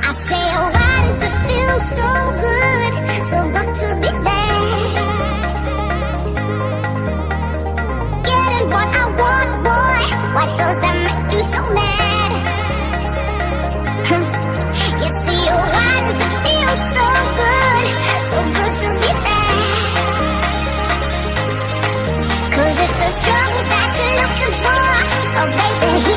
I say, oh, why does it feel so good to be there? Getting what I want, boy, why does that make you so mad? You see, oh, why does it feel so good to be there? 'Cause if the struggle that you're looking for, oh baby,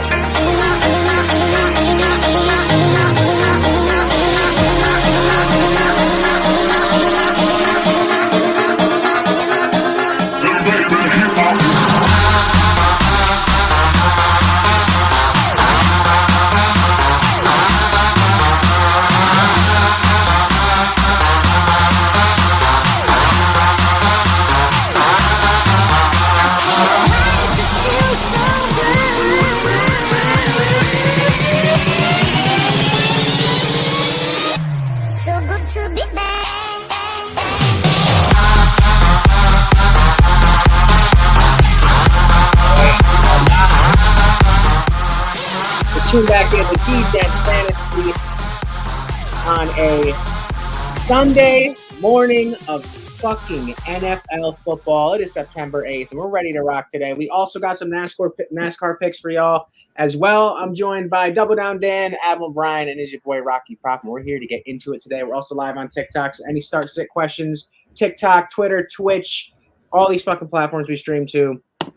Tune back in with Degen Fantasy on a Sunday morning of fucking NFL football. It is September 8th, and we're ready to rock today. We also got some NASCAR picks for y'all as well. I'm joined by Double Down Dan, Admiral Brian, and is your boy Rocky Prop, and we're here to get into it today. We're also live on TikTok, so any start-sit questions, TikTok, Twitter, Twitch, all these fucking platforms we stream to. You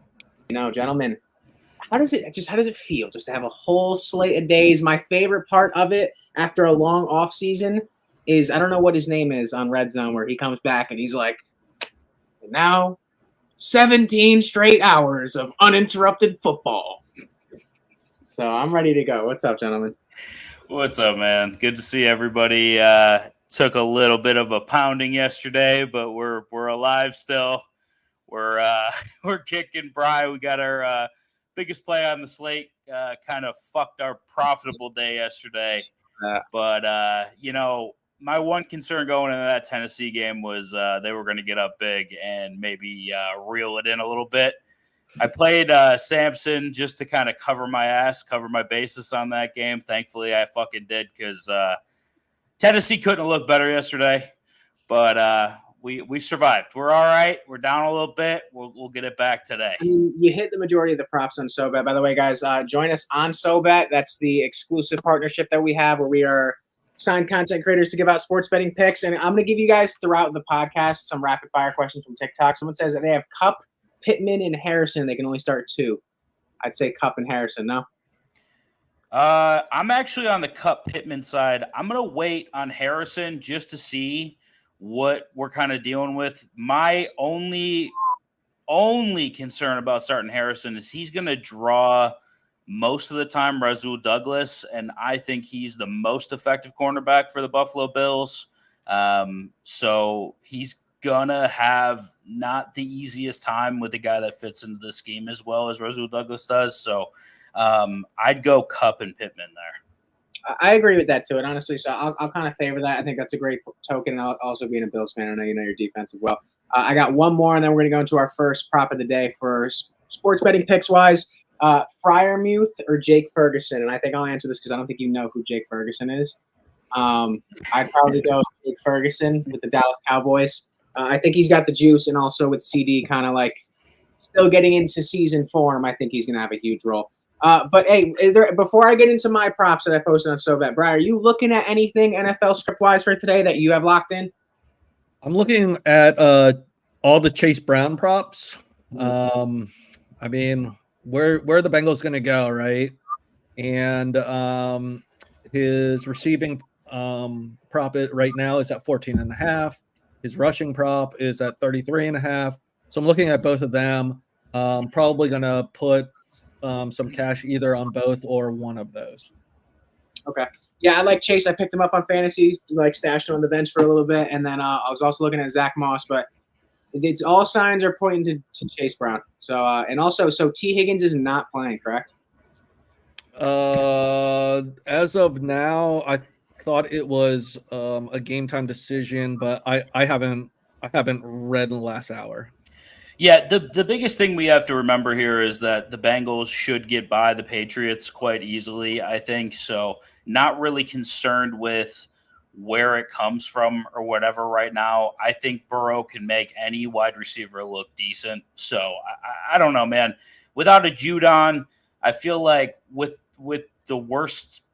know, gentlemen, how does it feel just to have a whole slate of days? My favorite part of it after a long off season is, I don't know what his name is on Red Zone, where he comes back and he's like, now 17 straight hours of uninterrupted football. So I'm ready to go. What's up, gentlemen? What's up, man? Good to see everybody. Took a little bit of a pounding yesterday, but we're alive still. We're kicking. Brian, we got our biggest play on the slate. Kind of fucked our profitable day yesterday. But, you know, my one concern going into that Tennessee game was they were going to get up big and maybe reel it in a little bit. I played Samson just to kind of cover my basis on that game. Thankfully, I fucking did, because Tennessee couldn't look better yesterday. But we survived. We're all right. We're down a little bit. We'll get it back today. I mean, you hit the majority of the props on SoBet. By the way, guys, join us on SoBet. That's the exclusive partnership that we have, where we are signed content creators to give out sports betting picks. And I'm going to give you guys throughout the podcast some rapid fire questions from TikTok. Someone says that they have Kupp, Pittman, and Harrison. They can only start two. I'd say Kupp and Harrison. No. I'm actually on the Kupp Pittman side. I'm going to wait on Harrison just to see what we're kind of dealing with. My only concern about starting Harrison is he's going to draw most of the time Rasul Douglas, and I think he's the most effective cornerback for the Buffalo Bills. So he's going to have not the easiest time with a guy that fits into the scheme as well as Rasul Douglas does. So I'd go Kupp and Pittman there. I agree with that too, and honestly, so I'll kind of favor that. I think that's a great token. And also being a Bills fan, I know you know your defense as well. I got one more, and then we're going to go into our first prop of the day for sports betting picks wise. Freiermuth or Jake Ferguson, and I think I'll answer this because I don't think you know who Jake Ferguson is. I'd probably go with Jake Ferguson with the Dallas Cowboys. I think he's got the juice, and also with CD kind of like still getting into season form, I think he's going to have a huge role. But hey, before I get into my props that I posted on SoBet, Brian, are you looking at anything NFL script-wise for today that you have locked in? I'm looking at all the Chase Brown props. I mean, where are the Bengals going to go, right? And his receiving prop right now is at 14.5. His rushing prop is at 33.5. So I'm looking at both of them. Probably going to put some cash either on both or one of those. Okay. Yeah, I like Chase. I picked him up on fantasy, like stashed him on the bench for a little bit, and then I was also looking at Zach Moss, but it's all signs are pointing to Chase Brown. So and also, so T. Higgins is not playing, correct? As of now, I thought it was a game time decision, but I haven't read in the last hour. Yeah, the biggest thing we have to remember here is that the Bengals should get by the Patriots quite easily, I think. So not really concerned with where it comes from or whatever right now. I think Burrow can make any wide receiver look decent. So I don't know, man. Without a Judon, I feel like with the worst,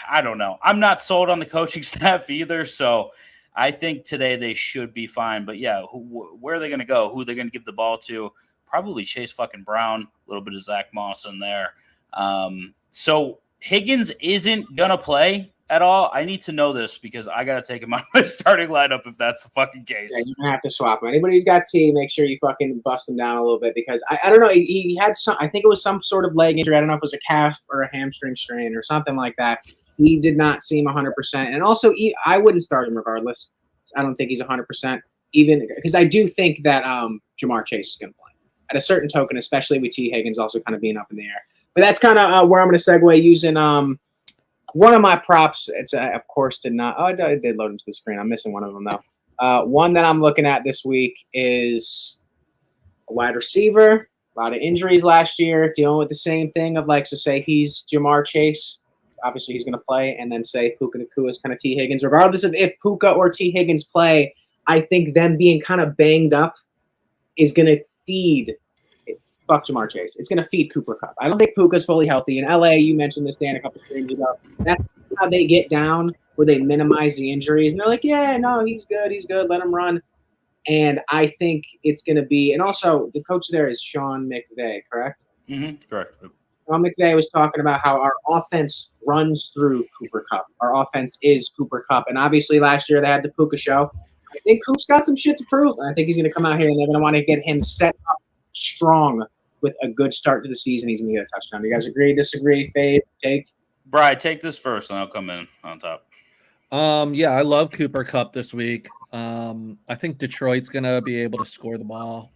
I don't know. I'm not sold on the coaching staff either. So I think today they should be fine. But yeah, where are they going to go? Who are they going to give the ball to? Probably Chase fucking Brown, a little bit of Zach Moss in there. So Higgins isn't going to play at all. I need to know this because I got to take him out of my starting lineup if that's the fucking case. Yeah, you're going to have to swap him. Anybody who's got T, make sure you fucking bust him down a little bit because I don't know. He had some, I think it was some sort of leg injury. I don't know if it was a calf or a hamstring strain or something like that. He did not seem 100%. And also, I wouldn't start him regardless. I don't think he's 100%, even because I do think that Jamar Chase is going to play at a certain token, especially with T. Higgins also kind of being up in the air. But that's kind of where I'm going to segue using one of my props. It's of course did not. Oh, it did load into the screen. I'm missing one of them though. One that I'm looking at this week is a wide receiver. A lot of injuries last year, dealing with the same thing of like, so say he's Jamar Chase. Obviously, he's going to play, and then say Puka Nacua is kind of T. Higgins. Regardless of if Puka or T. Higgins play, I think them being kind of banged up is going to feed – fuck Jamar Chase. It's going to feed Cooper Kupp. I don't think Puka's fully healthy. In L.A., you mentioned this, Dan, a couple of streams ago. That's how they get down, where they minimize the injuries. And they're like, yeah, no, he's good, let him run. And I think it's going to be – and also, the coach there is Sean McVay, correct? Mm-hmm. Correct. Sean McVay was talking about how our offense runs through Cooper Kupp. Our offense is Cooper Kupp. And obviously last year they had the Puka show. I think Coop's got some shit to prove. And I think he's going to come out here and they're going to want to get him set up strong with a good start to the season. He's going to get a touchdown. Do you guys agree, disagree, fade, take? Brian, take this first and I'll come in on top. Yeah, I love Cooper Kupp this week. I think Detroit's going to be able to score the ball.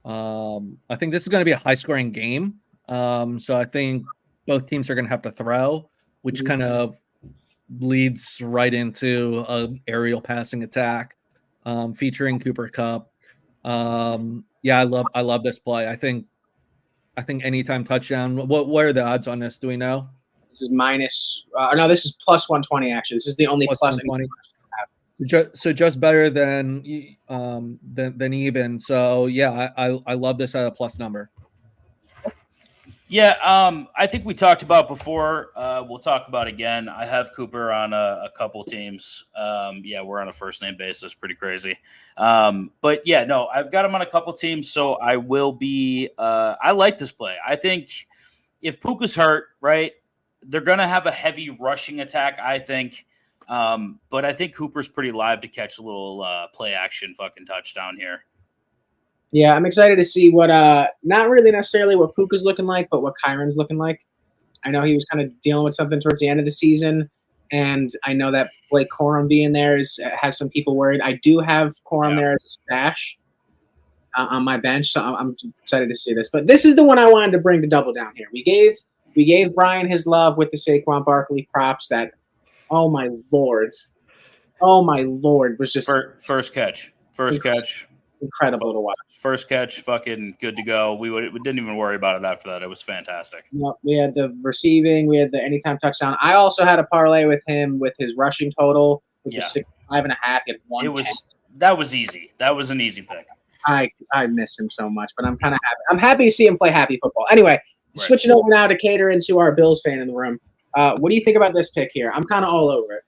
I think this is going to be a high-scoring game. So I think both teams are going to have to throw, which kind of leads right into an aerial passing attack featuring Cooper Kupp. Yeah, I love this play. I think anytime touchdown. What are the odds on this? Do we know? This is minus. No, this is plus 120. Actually, this is the only plus 120. So just better than even. So yeah, I love this at a plus number. Yeah, I think we talked about before. We'll talk about again. I have Cooper on a couple teams. Yeah, we're on a first name basis. Pretty crazy. But yeah, no, I've got him on a couple teams, so I will be. I like this play. I think if Puka's hurt, right, they're gonna have a heavy rushing attack. I think, but I think Cooper's pretty live to catch a little play action fucking touchdown here. Yeah, I'm excited to see what not really necessarily what Puka's looking like, but what Kyron's looking like. I know he was kind of dealing with something towards the end of the season, and I know that Blake Corum being there has some people worried. I do have Corum there as a stash on my bench, so I'm excited to see this. But this is the one I wanted to bring to double down here. We gave Brian his love with the Saquon Barkley props that, oh my lord, was just first catch. Incredible to watch. First catch, fucking good to go. We didn't even worry about it after that. It was fantastic. We had the receiving. We had the anytime touchdown. I also had a parlay with him with his rushing total, which is 65.5. He had one. That was easy. That was an easy pick. I miss him so much, but I'm kind of happy. I'm happy to see him play happy football. Anyway, switching over now to cater into our Bills fan in the room. What do you think about this pick here? I'm kind of all over it.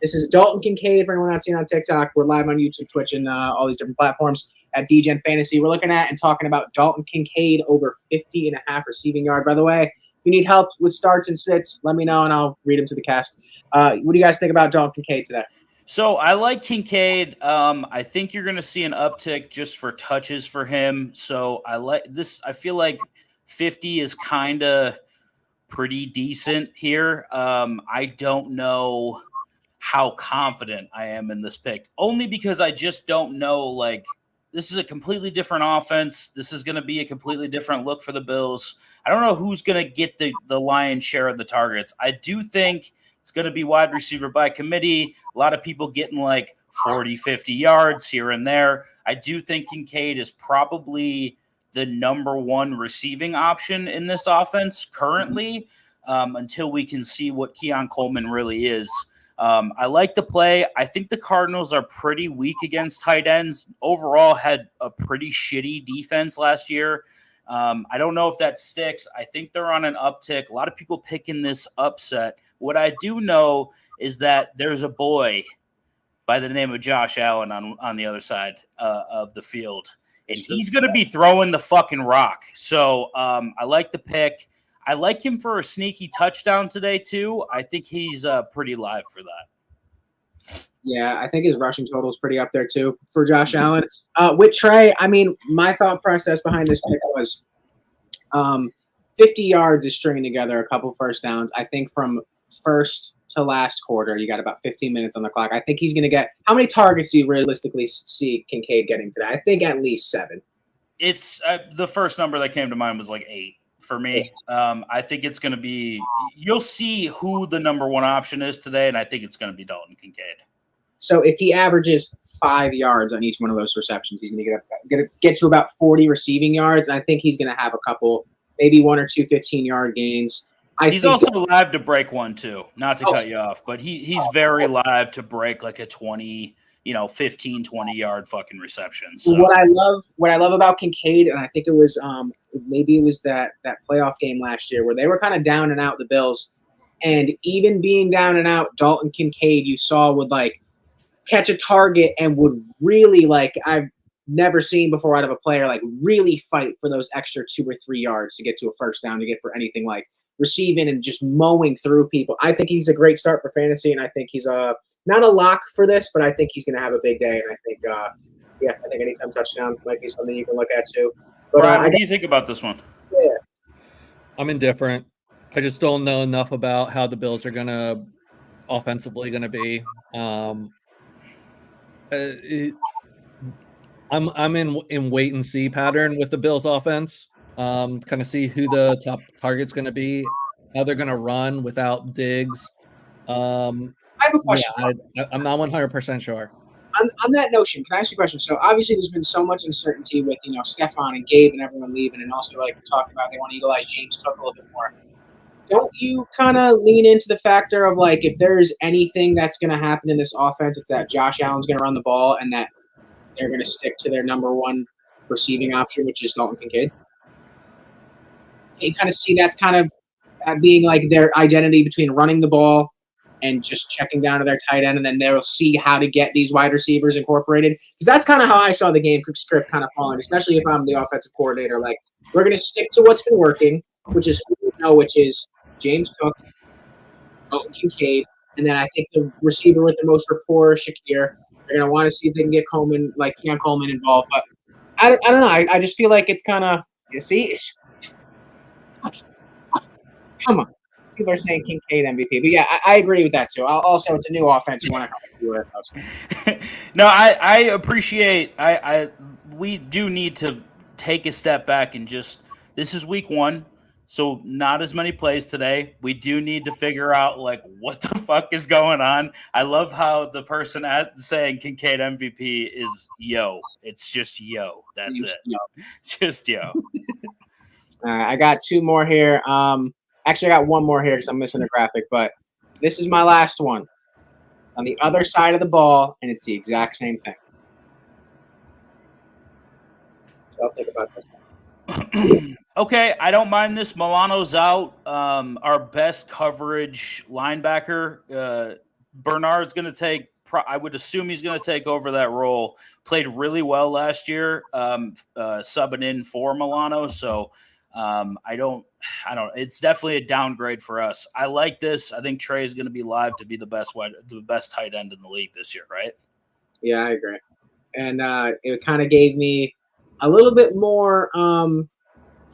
This is Dalton Kincaid. For anyone not seen on TikTok, we're live on YouTube, Twitch, and all these different platforms at Degen Fantasy. We're looking at and talking about Dalton Kincaid over 50.5 receiving yard. By the way, if you need help with starts and sits, let me know and I'll read them to the cast. What do you guys think about Dalton Kincaid today? So I like Kincaid. I think you're going to see an uptick just for touches for him. So I like this. I feel like 50 is kind of pretty decent here. I don't know how confident I am in this pick, only because I just don't know, like, this is a completely different offense. This is going to be a completely different look for the Bills. I don't know who's going to get the lion's share of the targets. I do think it's going to be wide receiver by committee. A lot of people getting like 40, 50 yards here and there. I do think Kincaid is probably the number one receiving option in this offense currently, until we can see what Keon Coleman really is. I like the play. I think the Cardinals are pretty weak against tight ends. Overall, had a pretty shitty defense last year. I don't know if that sticks. I think they're on an uptick. A lot of people picking this upset. What I do know is that there's a boy by the name of Josh Allen on the other side of the field, and he's going to be throwing the fucking rock. So I like the pick. I like him for a sneaky touchdown today, too. I think he's pretty live for that. Yeah, I think his rushing total is pretty up there, too, for Josh Allen. With Trey, I mean, my thought process behind this pick was 50 yards is stringing together a couple first downs. I think from first to last quarter, you got about 15 minutes on the clock. I think he's going to get – how many targets do you realistically see Kincaid getting today? I think at least 7. It's the first number that came to mind was like 8. For me, I think it's going to be – you'll see who the number one option is today, and I think it's going to be Dalton Kincaid. So if he averages 5 yards on each one of those receptions, he's going to get to about 40 receiving yards, and I think he's going to have a couple, maybe 1 or 2 15-yard gains. He's also live to break one, too, not to cut you off, but he's very live to break like a 20 – 15, 20-yard fucking reception. So. What I love about Kincaid, and I think it was maybe it was that playoff game last year where they were kind of down and out, the Bills, and even being down and out, Dalton Kincaid you saw would like catch a target and would really I've never seen before out of a player really fight for those extra 2 or 3 yards to get to a first down, to get for anything like receiving and just mowing through people. I think he's a great start for fantasy, and I think he's not a lock for this, but I think he's going to have a big day, and I think, I think anytime touchdown might be something you can look at too. But Brian, what do you think about this one? Yeah, I'm indifferent. I just don't know enough about how the Bills are gonna offensively going to be. I'm in wait and see pattern with the Bills offense. Kind of see who the top target's going to be, how they're going to run without Diggs. I have a question. Yeah, I'm not 100% sure. On that notion, can I ask you a question? So obviously there's been so much uncertainty with, Stephon and Gabe and everyone leaving, and also talking about they want to utilize James Cook a little bit more. Don't you kind of lean into the factor of if there's anything that's going to happen in this offense, it's that Josh Allen's going to run the ball and that they're going to stick to their number one receiving option, which is Dalton Kincaid? You kind of see that's kind of being their identity between running the ball and just checking down to their tight end, and then they'll see how to get these wide receivers incorporated. Because that's kind of how I saw the game script kind of falling, especially if I'm the offensive coordinator. We're going to stick to what's been working, which is James Cook, Dalton Kincaid, and then I think the receiver with the most rapport, Shakir. They're going to want to see if they can get Keon Coleman involved. But I don't know. I just feel like it's kind of, come on. People are saying Kincaid MVP, but yeah, I agree with that too. Also, it's a new offense. You want to do it. No, I appreciate. We do need to take a step back and just. This is week 1, so not as many plays today. We do need to figure out what the fuck is going on. I love how the person saying Kincaid MVP is yo. It's just yo. That's it. Yo. Just yo. I got 2 more here. Actually, I got 1 more here because I'm missing a graphic, but this is my last one. It's on the other side of the ball, and it's the exact same thing. So I'll think about this. Okay, I don't mind this. Milano's out. Our best coverage linebacker, Bernard's going to take. I would assume he's going to take over that role. Played really well last year, subbing in for Milano. So I don't. It's definitely a downgrade for us. I like this. I think Trey is going to be live to be the best tight end in the league this year, right? Yeah, I agree. And it kind of gave me a little bit more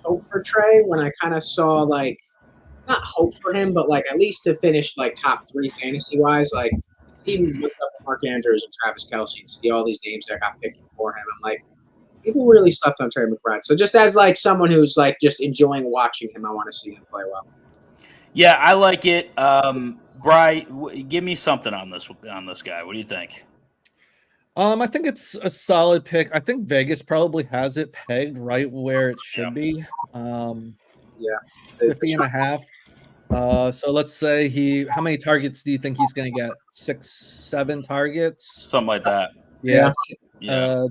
hope for Trey when I kind of saw not hope for him, but at least to finish top 3 fantasy wise. Even what's up with Mark Andrews and Travis Kelce, to see all these names that got picked before him. I'm people really slept on Trey McBride. So just as someone who's just enjoying watching him, I want to see him play well. Yeah, I like it. Bri, give me something on this guy. What do you think? I think it's a solid pick. I think Vegas probably has it pegged right where it should be. Yeah. 50 and a half. So let's say how many targets do you think he's going to get? 6, 7 targets? Something like that. Yeah. Yeah.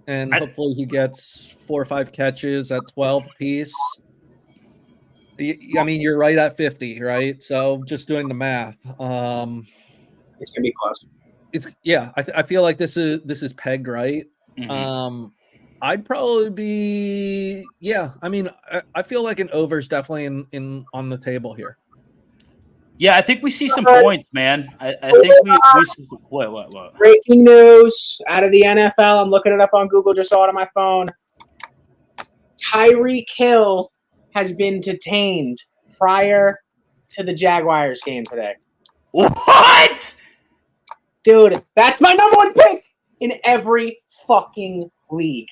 And hopefully he gets 4 or 5 catches at 12 apiece. I mean, you're right at 50, right? So just doing the math. It's going to be close. I feel like this is pegged right. Mhm. I'd probably be I mean, I feel like an over is definitely in on the table here. Yeah, I think we see some points, man. I think we see, what? Breaking news out of the NFL. I'm looking it up on Google, just saw it on my phone. Tyreek Hill has been detained prior to the Jaguars game today. What? Dude, that's my number one pick in every fucking league.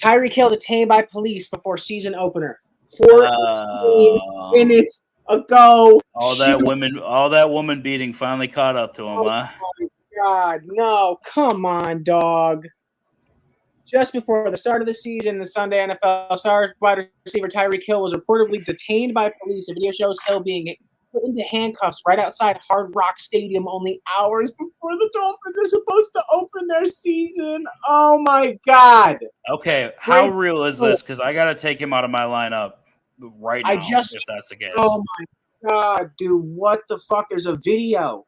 Tyreek Hill detained by police before season opener. 14 minutes ago. All that woman beating finally caught up to him, huh? Oh my God, no. Come on, dog. Just before the start of the season, the Sunday NFL star wide receiver Tyreek Hill was reportedly detained by police. A video shows Hill being put into handcuffs right outside Hard Rock Stadium only hours before the Dolphins are supposed to open their season. Oh my God. Okay, how real is this? Because I got to take him out of my lineup right now, if that's the case. Oh my God, dude, what the fuck? There's a video.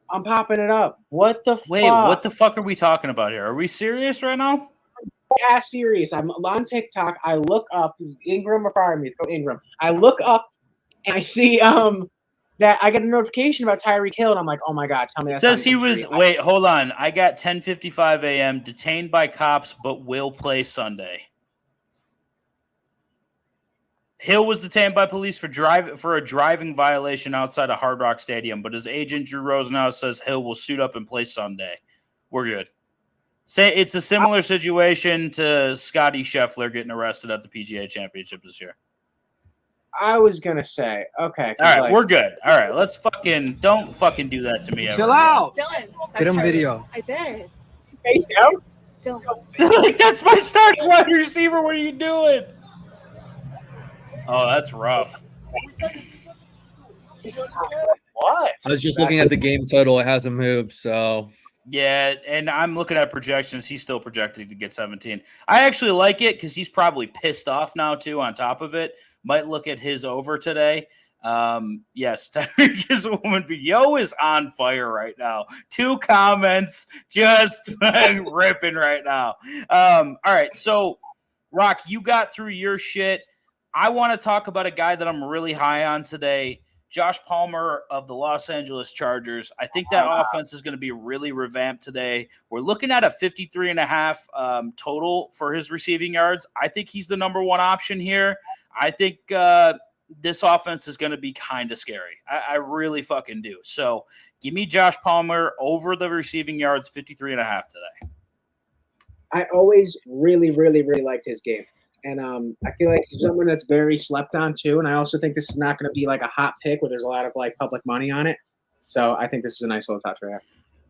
I'm popping it up. What the fuck? Wait, what the fuck are we talking about here? Are we serious right now? Yeah, serious. I'm on TikTok. I look up Ingram or Fire Me. Go Ingram. I look up and I see that I get a notification about Tyreek Hill, and I'm like, oh my God, tell me that. It says he was wait, hold on. I got 10:55 a.m. detained by cops, but will play Sunday. Hill was detained by police for a driving violation outside of Hard Rock Stadium, but his agent Drew Rosenhaus says Hill will suit up and play Sunday. We're good. Say it's a similar situation to Scotty Scheffler getting arrested at the PGA Championship this year. I was gonna say, okay. All right, we're good. All right, let's don't fucking do that to me. Chill out. Dylan, Get him video. I did. Face down. Dylan. Like, that's my starting wide receiver. What are you doing? Oh, that's rough. What? I was just looking at the game total. It hasn't moved, so yeah. And I'm looking at projections. He's still projected to get 17. I actually like it because he's probably pissed off now too. On top of it, might look at his over today. Yes, Tyreek is a woman. Yo is on fire right now. 2 comments, just ripping right now. All right, so Rock, you got through your shit. I want to talk about a guy that I'm really high on today, Josh Palmer of the Los Angeles Chargers. I think that offense is going to be really revamped today. We're looking at a 53.5 total for his receiving yards. I think he's the number one option here. I think this offense is going to be kind of scary. I really fucking do. So give me Josh Palmer over the receiving yards, 53.5 today. I always really, really, really liked his game. And I feel like he's someone that's very slept on too. And I also think this is not going to be like a hot pick where there's a lot of like public money on it. So I think this is a nice little touch right here.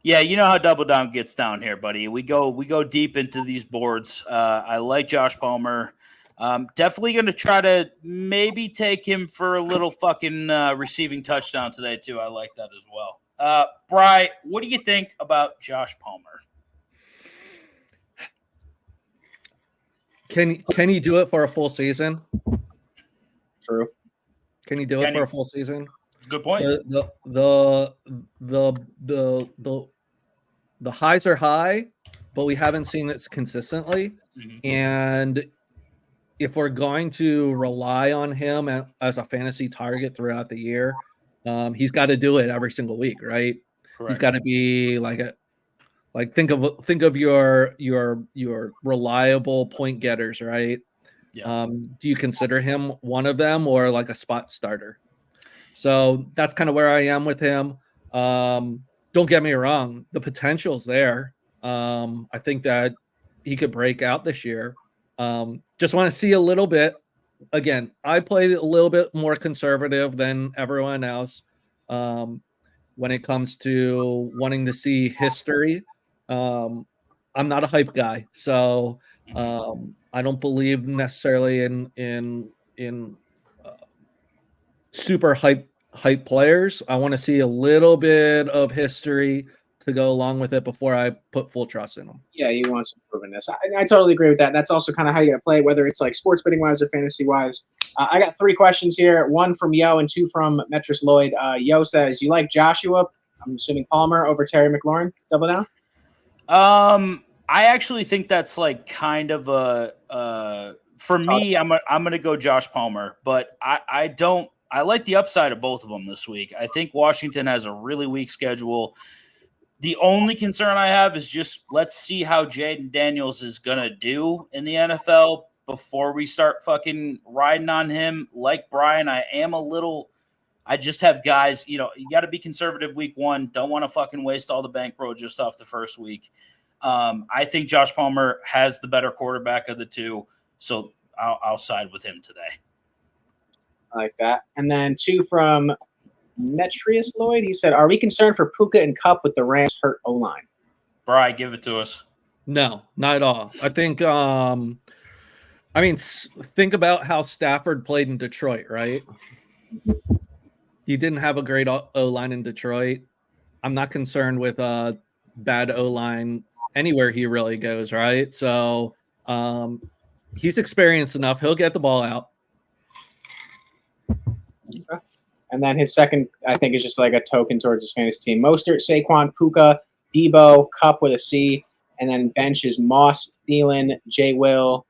Yeah, you know how Double Down gets down here, buddy. We go deep into these boards. I like Josh Palmer. Definitely going to try to maybe take him for a little fucking receiving touchdown today too. I like that as well. Bri, what do you think about Josh Palmer? Can he do it for a full season? True. Can he do it for a full season? It's a good point. The highs are high, but we haven't seen it consistently. Mm-hmm. And if we're going to rely on him as a fantasy target throughout the year, he's got to do it every single week, right? Correct. He's got to be think of your reliable point getters, right? Yeah. Do you consider him one of them or like a spot starter? So that's kind of where I am with him. Don't get me wrong, the potential's there. I think that he could break out this year. Just want to see a little bit. Again, I play a little bit more conservative than everyone else. when it comes to wanting to see history. I'm not a hype guy, so I don't believe necessarily in super hype players. I want to see a little bit of history to go along with it before I put full trust in them. Yeah, you want some provenness. I totally agree with that. That's also kind of how you got to play, whether it's like sports betting wise or fantasy wise. I got 3 questions here, 1 from Yo and 2 from Metris Lloyd. Yo says, you like Joshua, I'm assuming Palmer, over Terry McLaurin? Double down? I actually think that's like kind of for me, I'm going to go Josh Palmer, but I like the upside of both of them this week. I think Washington has a really weak schedule. The only concern I have is just let's see how Jaden Daniels is going to do in the NFL before we start fucking riding on him. Like Brian, I just have guys, you got to be conservative week 1. Don't want to fucking waste all the bankroll just off the first week. I think Josh Palmer has the better quarterback of the two, so I'll side with him today. I like that. And then 2 from Metrius Lloyd. He said, are we concerned for Puka and Kupp with the Rams hurt O-line? Bri, give it to us. No, not at all. I think, think about how Stafford played in Detroit, right? He didn't have a great O-line in Detroit. I'm not concerned with bad O-line anywhere he really goes, right? So he's experienced enough. He'll get the ball out. Okay. And then his second, I think, is just like a token towards his fantasy team. Mostert, Saquon, Puka, Debo, Kupp with a C, and then bench is Moss, Thielen, J. Will,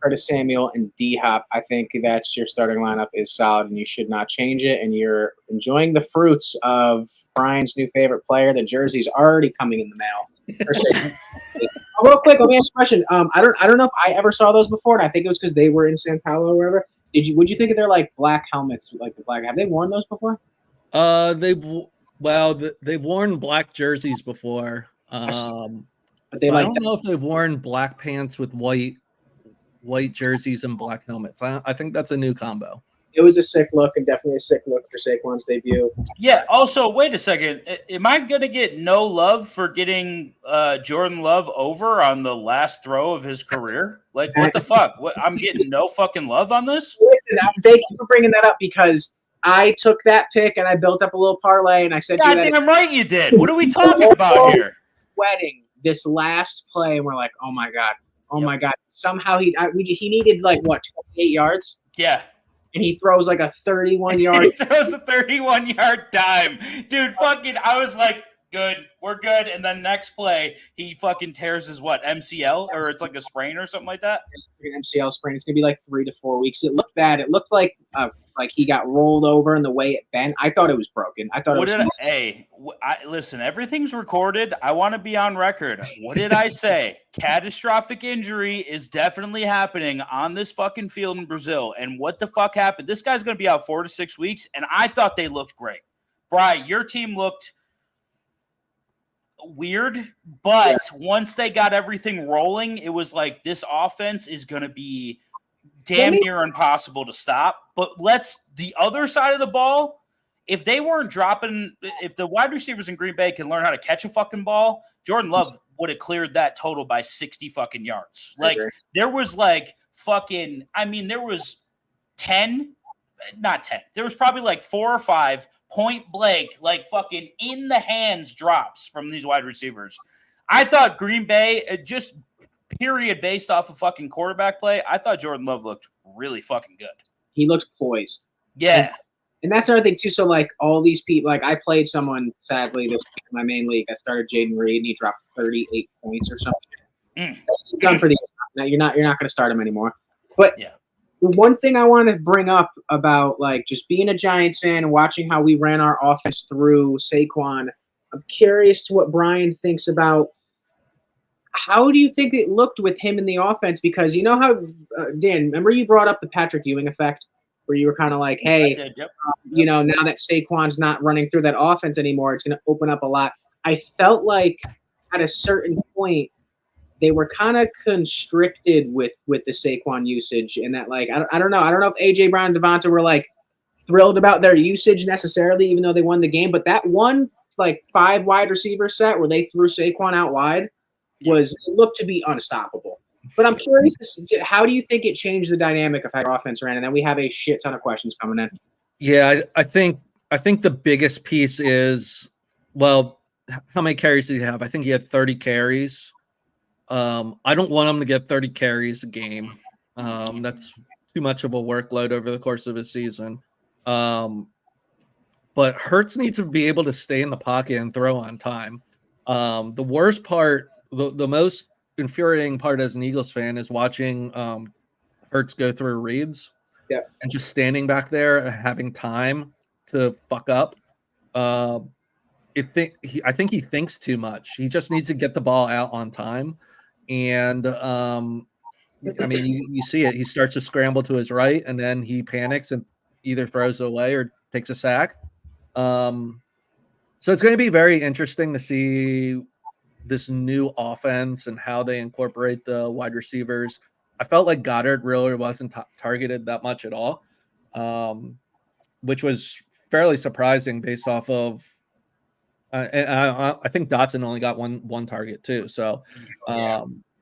Curtis Samuel, and D-Hop. I think that's your starting lineup is solid, and you should not change it. And you're enjoying the fruits of Brian's new favorite player. The jersey's already coming in the mail. Real quick, let me ask a question. I don't know if I ever saw those before, and I think it was because they were in San Paulo or wherever. Would you think of their like black helmets, like the black? Have they worn those before? They've worn black jerseys before. But I don't know if they've worn black pants with white jerseys and black helmets. I think that's a new combo. It was a sick look, and definitely a sick look for Saquon's debut. Yeah. Also, wait a second. Am I going to get no love for getting Jordan Love over on the last throw of his career? Like, what the fuck? I'm getting no fucking love on this? Listen, thank you for bringing that up because I took that pick and I built up a little parlay and I said, God damn right you did. What are we talking about here? Sweating this last play, and we're like, oh my god. Somehow he needed like what, 28 yards? Yeah. And he throws like a 31-yard. He throws a 31-yard dime. Dude, I was like, good, we're good. And then next play, he fucking tears his MCL? Or it's like a sprain or something like that? An MCL sprain. It's going to be like 3 to 4 weeks. It looked bad. It looked like he got rolled over in the way it bent. I thought it was broken. Listen, everything's recorded. I want to be on record. What did I say? Catastrophic injury is definitely happening on this fucking field in Brazil. And what the fuck happened? This guy's going to be out 4 to 6 weeks, and I thought they looked great. Bri, your team looked weird, but once they got everything rolling, it was like this offense is going to be damn near impossible to stop. But the other side of the ball, if they weren't dropping, if the wide receivers in Green Bay can learn how to catch a fucking ball, Jordan Love would have cleared that total by 60 fucking yards. Like there was there was 10, not 10. There was probably like 4 or 5 point blank, like fucking in the hands drops from these wide receivers. I thought Green Bay, just period, based off of fucking quarterback play, I thought Jordan Love looked really fucking good. He looked poised. Yeah. And that's another thing, too. So, like, all these people, like, I played someone, sadly, this week in my main league. I started Jaden Reed, and he dropped 38 points or something. He's done for these. Now, you're not going to start him anymore. But the one thing I want to bring up about, like, just being a Giants fan and watching how we ran our offense through Saquon, I'm curious to what Brian thinks about how do you think it looked with him in the offense? Because you know how, Dan, remember you brought up the Patrick Ewing effect? Where you were kind of like, hey, now that Saquon's not running through that offense anymore, it's going to open up a lot. I felt like at a certain point, they were kind of constricted with the Saquon usage, and that, like, I don't know. I don't know if A.J. Brown and Devonta were like thrilled about their usage necessarily, even though they won the game. But that one, like 5 wide receiver set where they threw Saquon out wide it looked to be unstoppable. But I'm curious, how do you think it changed the dynamic of how your offense ran? And then we have a shit ton of questions coming in. Yeah, I think the biggest piece is, well, how many carries did he have? I think he had 30 carries. I don't want him to get 30 carries a game. That's too much of a workload over the course of a season. But Hurts needs to be able to stay in the pocket and throw on time. The worst part, the most infuriating part as an Eagles fan is watching Hurts go through reads and just standing back there having time to fuck up. I think he thinks too much. He just needs to get the ball out on time. And I mean, you see it. He starts to scramble to his right, and then he panics and either throws away or takes a sack. So it's going to be very interesting to see this new offense and how they incorporate the wide receivers. I felt like Goddard really wasn't targeted that much at all, which was fairly surprising based off of and I think Dotson only got one target too. So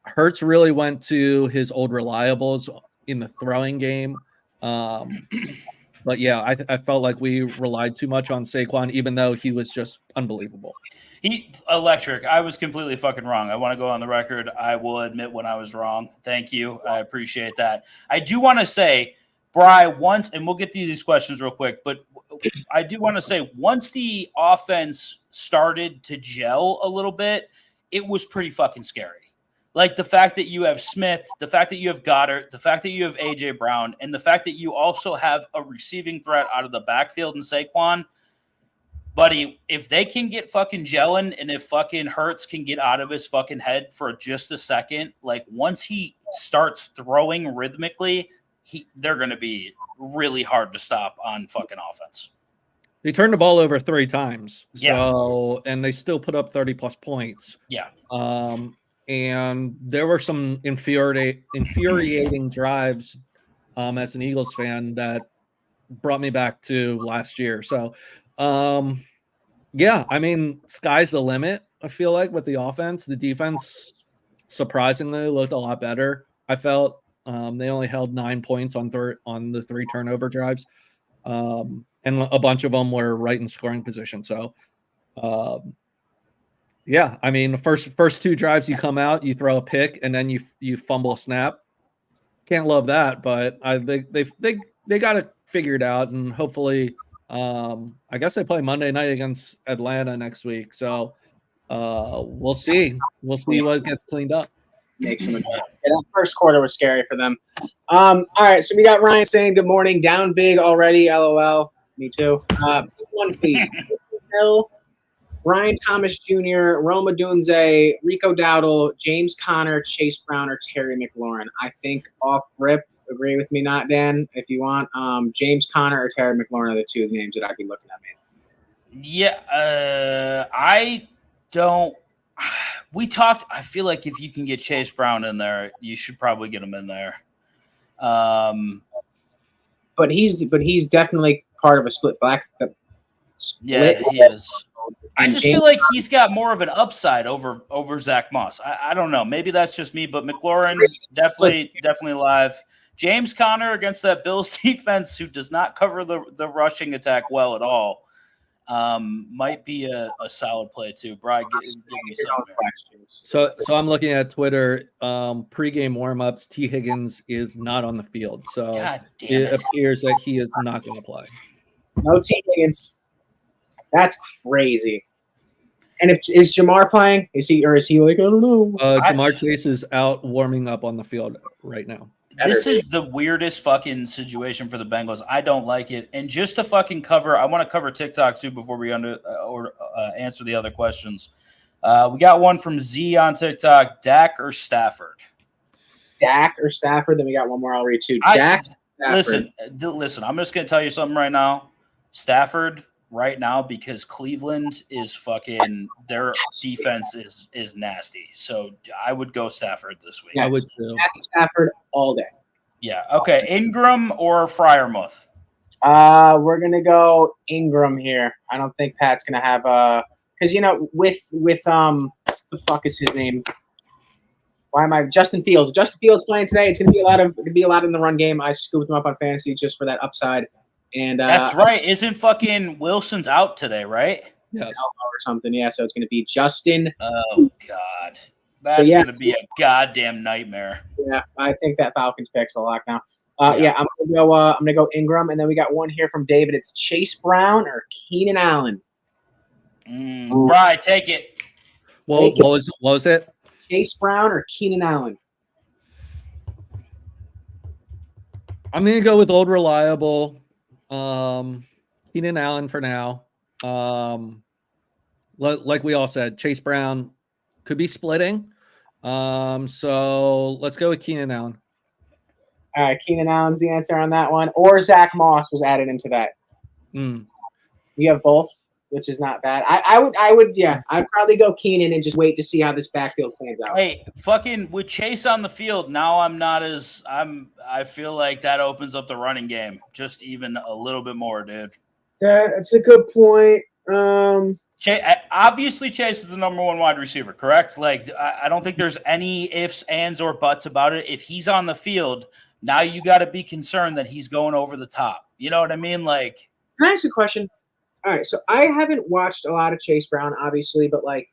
Hurts really went to his old reliables in the throwing game. But yeah, I felt like we relied too much on Saquon, even though he was just unbelievable. He electric. I was completely fucking wrong. I want to go on the record. I will admit when I was wrong. Thank you. I appreciate that. I do want to say, Bri, once, and we'll get to these questions real quick, but I do want to say once the offense started to gel a little bit, it was pretty fucking scary. Like the fact that you have Smith, the fact that you have Goddard, the fact that you have A.J. Brown, and the fact that you also have a receiving threat out of the backfield in Saquon, buddy, if they can get fucking gelling and if fucking Hurts can get out of his fucking head for just a second, like once he starts throwing rhythmically, they're going to be really hard to stop on fucking offense. They turned the ball over 3 times. So, and they still put up 30 plus points. Yeah. And there were some infuriating drives as an Eagles fan that brought me back to last year. So, yeah, I mean, sky's the limit, I feel like, with the offense. The defense surprisingly looked a lot better. I felt they only held 9 points on the 3 turnover drives. And a bunch of them were right in scoring position. So, yeah, I mean, the first 2 drives you come out, you throw a pick, and then you fumble a snap. Can't love that, but they got it figured out, and hopefully, I guess they play Monday night against Atlanta next week. So, we'll see. We'll see what gets cleaned up. Make some adjustments. Yeah, that first quarter was scary for them. All right, so we got Ryan saying good morning, down big already. LOL. Me too. One please. Hill, Brian Thomas Jr., Roma Dunze, Rico Dowdle, James Conner, Chase Brown, or Terry McLaurin. I think off rip, agree with me, not Dan, if you want. James Conner or Terry McLaurin are the 2 names that I'd be looking at, man. Yeah, I don't. We talked. I feel like if you can get Chase Brown in there, you should probably get him in there. But he's definitely part of a split black. Yeah, he is. I just feel like he's got more of an upside over Zach Moss. I don't know. Maybe that's just me, but McLaurin definitely live. James Conner against that Bills defense, who does not cover the rushing attack well at all, might be a solid play too. Brian, give me something. So I'm looking at Twitter. Pre-game warmups, T. Higgins is not on the field, so it appears that he is not going to play. No T. Higgins. That's crazy. And is Jamar playing? Is he like, I don't know? Jamar Chase is out warming up on the field right now. This is the weirdest fucking situation for the Bengals. I don't like it. And just to fucking cover, I want to cover TikTok too before we answer the other questions. We got one from Z on TikTok. Dak or Stafford? Dak or Stafford? Then we got one more I'll read too. Dak. Listen. I'm just going to tell you something right now. Stafford right now, because Cleveland is fucking, their defense is nasty. So I would go Stafford this week. Yes. I would too. Stafford all day. Yeah. Okay. Ingram or Freiermuth? We're gonna go Ingram here. I don't think Pat's gonna have because with the fuck is his name? Why am I Justin Fields? Justin Fields playing today. It's gonna be a lot in the run game. I scooped him up on fantasy just for that upside. And That's right. Isn't fucking Wilson's out today, right? Yes. or something. Yeah, so it's gonna be Justin. Oh God, that's gonna be a goddamn nightmare. Yeah, I think that Falcons pick's a lock now. Yeah, I'm gonna go Ingram, and then we got one here from David. It's Chase Brown or Keenan Allen. Bri, take it. Well, what was it? Chase Brown or Keenan Allen? I'm gonna go with old reliable, Keenan Allen for now. Like we all said, Chase Brown could be splitting. So let's go with Keenan Allen. All right, Keenan Allen's the answer on that one. Or Zach Moss was added into that. You have both, which is not bad. I would, I'd probably go Keenan and just wait to see how this backfield plans out. Hey, fucking with Chase on the field, now I feel like that opens up the running game just even a little bit more, dude. That's a good point. Obviously, Chase is the number one wide receiver, correct? Like, I don't think there's any ifs, ands, or buts about it. If he's on the field, now you got to be concerned that he's going over the top. You know what I mean? Like, can I ask a question? All right, so I haven't watched a lot of Chase Brown, obviously, but like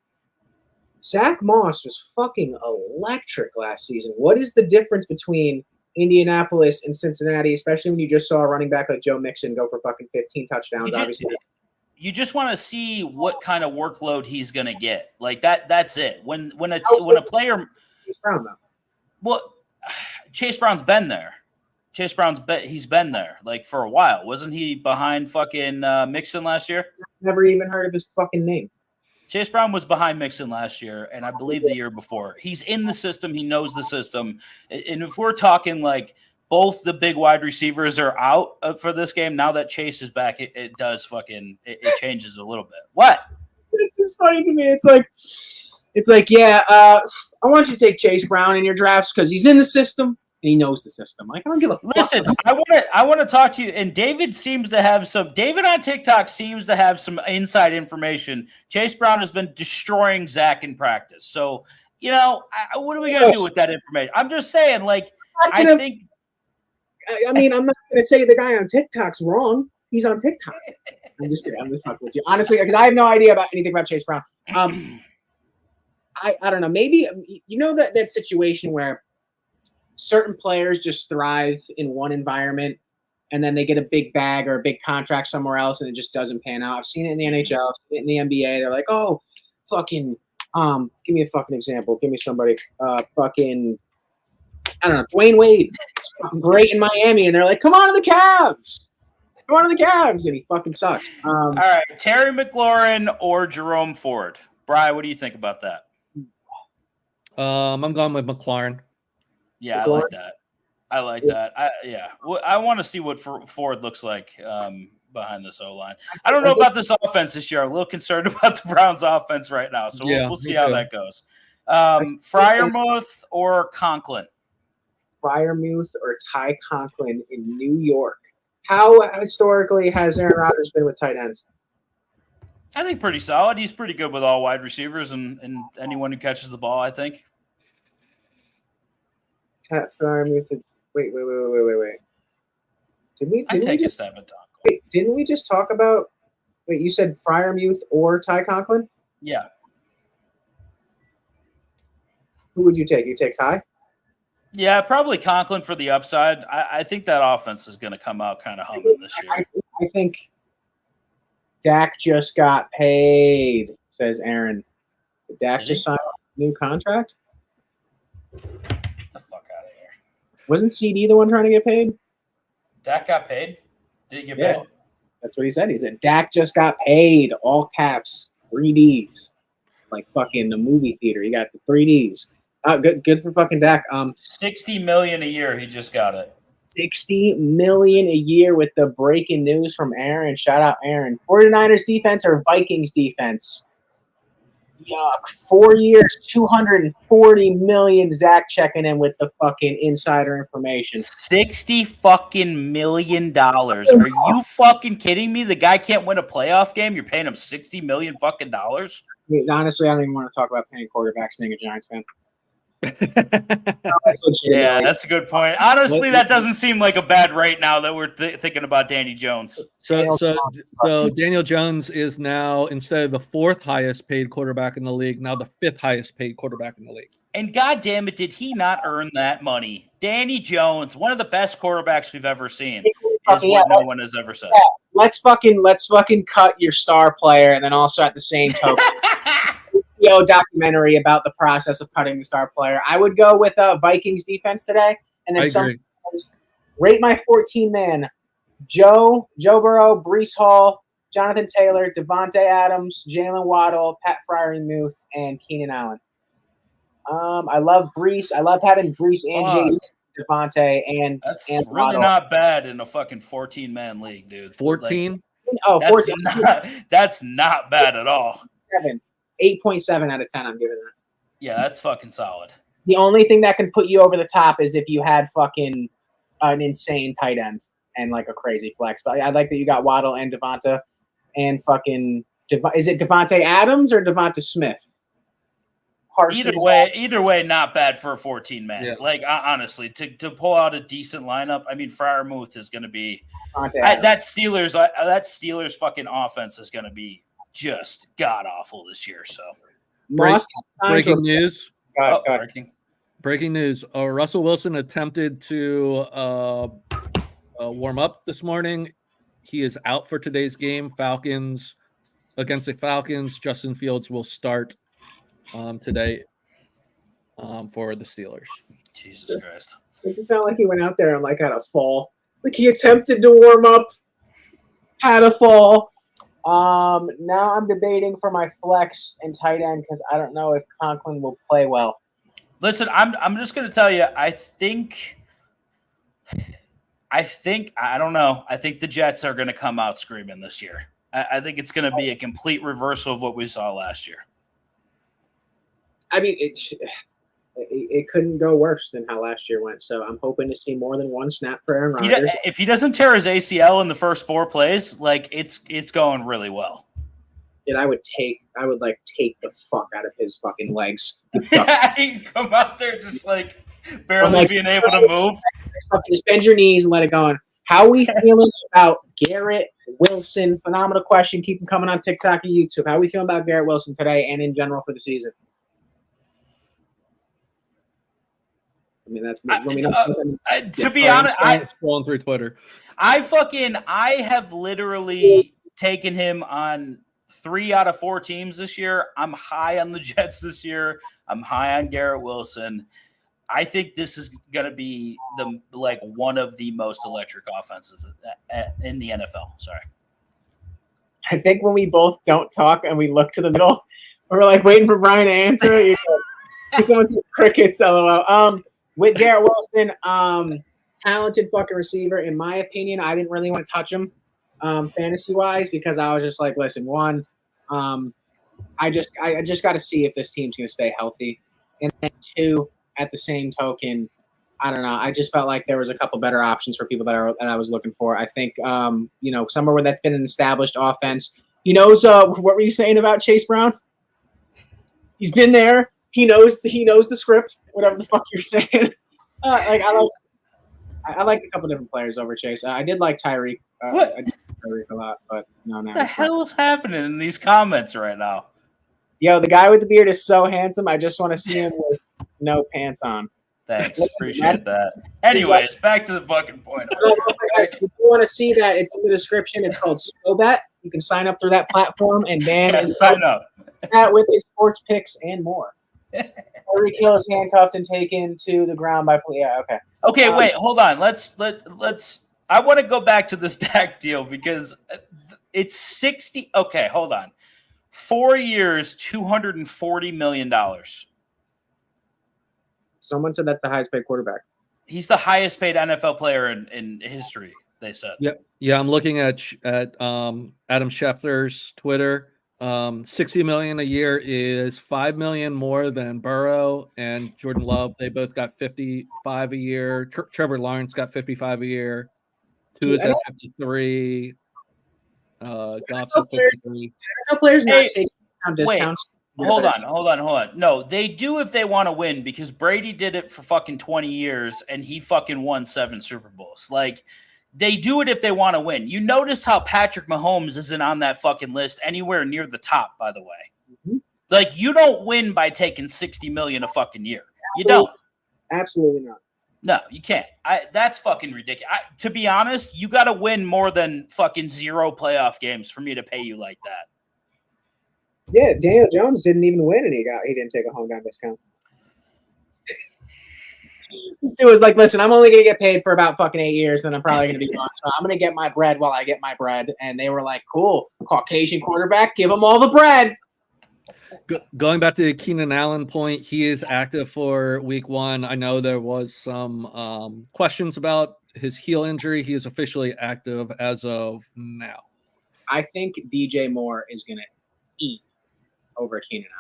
Zach Moss was fucking electric last season. What is the difference between Indianapolis and Cincinnati, especially when you just saw a running back like Joe Mixon go for fucking 15 touchdowns? Obviously, you just want to see what kind of workload he's going to get. Like that's it. When a player, Chase Brown though. Well, Chase Brown's been there. He's been there like for a while. Wasn't he behind fucking Mixon last year? Never even heard of his fucking name. Chase Brown was behind Mixon last year, and I believe the year before. He's in the system. He knows the system. And if we're talking like both the big wide receivers are out for this game, now that Chase is back, it does fucking it changes a little bit. What? It's just funny to me. It's like, yeah, I want you to take Chase Brown in your drafts because he's in the system. And he knows the system. Like, I don't give a fuck. Listen, I want to talk to you. And David on TikTok seems to have some inside information. Chase Brown has been destroying Zach in practice. So, what are we going to do with that information? I'm just saying, like, I'm not going to say the guy on TikTok's wrong. He's on TikTok. I'm just kidding. I'm just fucking with you. Honestly, because I have no idea about anything about Chase Brown. I don't know. Maybe, that situation where certain players just thrive in one environment and then they get a big bag or a big contract somewhere else and it just doesn't pan out. I've seen it in the NHL, I've seen it in the NBA. They're like, oh, fucking, give me a fucking example. Give me somebody, fucking, I don't know, Dwayne Wade. It's fucking great in Miami. And they're like, come on to the Cavs. Come on to the Cavs. And he fucking sucks. All right, Terry McLaurin or Jerome Ford. Brian, what do you think about that? I'm going with McLaurin. Yeah, I like that. I want to see what Ford looks like behind this O-line. I don't know about this offense this year. I'm a little concerned about the Browns' offense right now, so we'll see how that goes. Freiermuth or Conklin? Freiermuth or Ty Conklin in New York. How historically has Aaron Rodgers been with tight ends? I think pretty solid. He's pretty good with all wide receivers and anyone who catches the ball, I think. Pat Freiermuth. Wait. I'd take a stab at Conklin. Wait, didn't we just talk about? Wait, you said Freiermuth or Ty Conklin? Yeah. Who would you take? You take Ty? Yeah, probably Conklin for the upside. I think that offense is going to come out kind of humming this year. I think Dak just got paid, says Aaron. Did Dak just sign a new contract? The fuck out of here. Wasn't CD the one trying to get paid? Dak got paid? Did he get paid? That's what he said. He said Dak just got paid, all caps, 3Ds. Like fucking the movie theater. He got the 3Ds. Good for fucking Dak. $60 million a year. He just got it. $60 million a year with the breaking news from Aaron. Shout out Aaron. 49ers defense or Vikings defense? Yuck. 4 years, 240 million. Zach checking in with the fucking insider information. $60 million. Are you fucking kidding me? The guy can't win a playoff game. You're paying him $60 million fucking dollars. I mean, honestly, I don't even want to talk about paying quarterbacks being a Giants fan. Yeah, that's a good point. Honestly, that doesn't seem like a bad rate now that we're thinking about Danny Jones. So Daniel Jones is now, instead of the 4th highest paid quarterback in the league, now the 5th highest paid quarterback in the league. And God damn it, did he not earn that money? Danny Jones, one of the best quarterbacks we've ever seen, is what no one has ever said. Yeah, let's fucking cut your star player, and then also at the same token, documentary about the process of cutting the star player. I would go with Vikings defense today, and then rate my 14-man: Joe Burrow, Breece Hall, Jonathan Taylor, Devontae Adams, Jalen Waddle, Pat Freiermuth, and Keenan Allen. I love Breece. I love having Breece and Devontae and really Waddle. Not bad in a fucking 14-man league, dude. 14? Like, 14. That's not bad at all. 8.7 out of 10. I'm giving that. Yeah, that's fucking solid. The only thing that can put you over the top is if you had fucking an insane tight end and like a crazy flex. But I like that you got Waddle and Devonta and fucking is it Devontae Adams or Devonta Smith? Either way, not bad for a 14-man. Yeah. Like honestly, to pull out a decent lineup. I mean, Freiermuth is going to be that Steelers fucking offense is going to be just god awful this year. So breaking news. Breaking news. Russell Wilson attempted to warm up this morning. He is out for today's game. Falcons against the Falcons. Justin Fields will start today for the Steelers. Jesus Christ. It just sounded like he went out there and like had a fall. Like he attempted to warm up, had a fall. Now I'm debating for my flex and tight end because I don't know if Conklin will play well. Listen, I'm just gonna tell you, I think I don't know. I think the Jets are gonna come out screaming this year. I think it's gonna be a complete reversal of what we saw last year. I mean, it couldn't go worse than how last year went. So I'm hoping to see more than one snap for Aaron Rodgers. If he doesn't tear his ACL in the first 4 plays, like it's going really well. And I would take the fuck out of his fucking legs. Yeah, he'd come out there just like barely being able to move. Just bend your knees and let it go on. How are we feeling about Garrett Wilson? Phenomenal question. Keep them coming on TikTok and YouTube. How are we feeling about Garrett Wilson today and in general for the season? I mean, to be honest, I'm scrolling through Twitter. I have literally taken him on 3 out of 4 teams this year. I'm high on the Jets this year. I'm high on Garrett Wilson. I think this is going to be one of the most electric offenses in the NFL. Sorry. I think when we both don't talk and we look to the middle, we're like waiting for Brian to answer. Someone said crickets, LOL. With Garrett Wilson, talented fucking receiver. In my opinion, I didn't really want to touch him fantasy-wise because I was just like, listen, one, I just got to see if this team's going to stay healthy. And then 2, at the same token, I don't know. I just felt like there was a couple better options for people that I was looking for. I think, somewhere where that's been an established offense. He knows what were you saying about Chase Brown? He's been there. He knows the script, whatever the fuck you're saying. I like a couple different players over Chase. I did like Tyreek. What? I did like Tyreek a lot, but no. What the hell is happening in these comments right now? Yo, the guy with the beard is so handsome. I just want to see him with no pants on. Thanks. Appreciate that. Anyways, back to the fucking point. If you want to see that, it's in the description. It's called SoBet. You can sign up through that platform, and Dan is sign up that with his sports picks and more. Tyreek Hill is handcuffed and taken to the ground by police. Yeah, okay. Okay, wait, hold on. Let's. I want to go back to this Dak deal because it's 60. Okay, hold on. 4 years, $240 million. Someone said that's the highest paid quarterback. He's the highest paid NFL player in history, they said. Yeah, I'm looking at Adam Schefter's Twitter. $60 million a year is $5 million more than Burrow and Jordan Love. They both got 55 a year. Trevor Lawrence got 55 a year. Tua is at 53. Goff's at 53. Players not Hey, taking down discounts. Hold on. No, they do if they want to win, because Brady did it for fucking 20 years and he fucking won 7 Super Bowls. Like, they do it if they want to win. You notice how Patrick Mahomes isn't on that fucking list anywhere near the top, by the way. Mm-hmm. Like, you don't win by taking $60 million a fucking year. You don't. Absolutely not. No, you can't. That's fucking ridiculous. To be honest, you got to win more than fucking 0 playoff games for me to pay you like that. Yeah, Daniel Jones didn't even win, and he didn't take a home down discount. This dude was like, "Listen, I'm only gonna get paid for about fucking 8 years, and I'm probably gonna be gone. So I'm gonna get my bread while I get my bread." And they were like, "Cool, Caucasian quarterback, give him all the bread." Going back to the Keenan Allen point, he is active for week 1. I know there was some questions about his heel injury. He is officially active as of now. I think DJ Moore is gonna eat over Keenan Allen.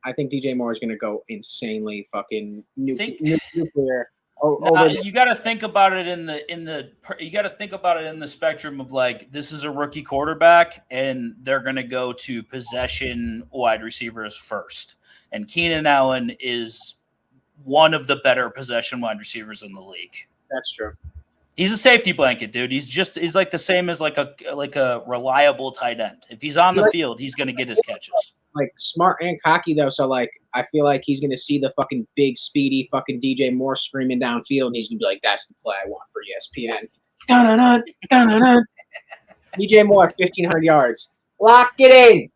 I think DJ Moore is going to go insanely fucking nuclear. You got to think about it in the spectrum of, like, this is a rookie quarterback and they're going to go to possession wide receivers first. And Keenan Allen is one of the better possession wide receivers in the league. That's true. He's a safety blanket, dude. He's like the same as like a reliable tight end. If he's on the field, he's going to get his catches. Like, smart and cocky though, so like I feel like he's gonna see the fucking big speedy fucking DJ Moore screaming downfield, and he's gonna be like, "That's the play I want for ESPN." Dun-dun-dun, dun-dun-dun. DJ Moore, 1,500 yards. Lock it in.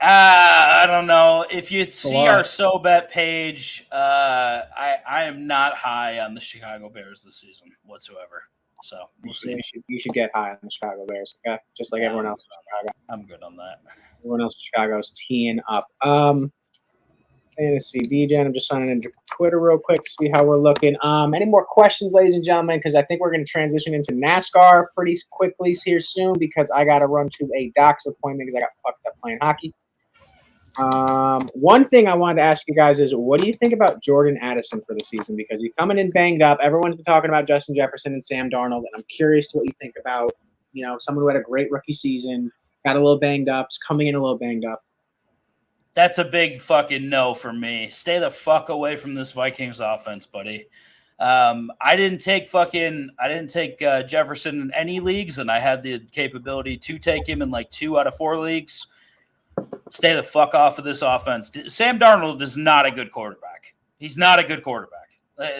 I don't know. If you see our SoBet page, I am not high on the Chicago Bears this season whatsoever. So we'll see. You should get high on the Chicago Bears, okay? Just like everyone else in Chicago. I'm good on that. Everyone else in Chicago is teeing up. Fantasy DJ, I'm just signing into Twitter real quick to see how we're looking. Any more questions, ladies and gentlemen? Because I think we're going to transition into NASCAR pretty quickly here soon, because I got to run to a doc's appointment because I got fucked up playing hockey. One thing I wanted to ask you guys is, what do you think about Jordan Addison for the season? Because he's coming in banged up. Everyone's been talking about Justin Jefferson and Sam Darnold, and I'm curious to what you think about, someone who had a great rookie season, got a little banged up, is coming in a little banged up. That's a big fucking no for me. Stay the fuck away from this Vikings offense, buddy. I didn't take Jefferson in any leagues, and I had the capability to take him in like 2 out of 4 leagues. Stay the fuck off of this offense. Sam Darnold is not a good quarterback. He's not a good quarterback.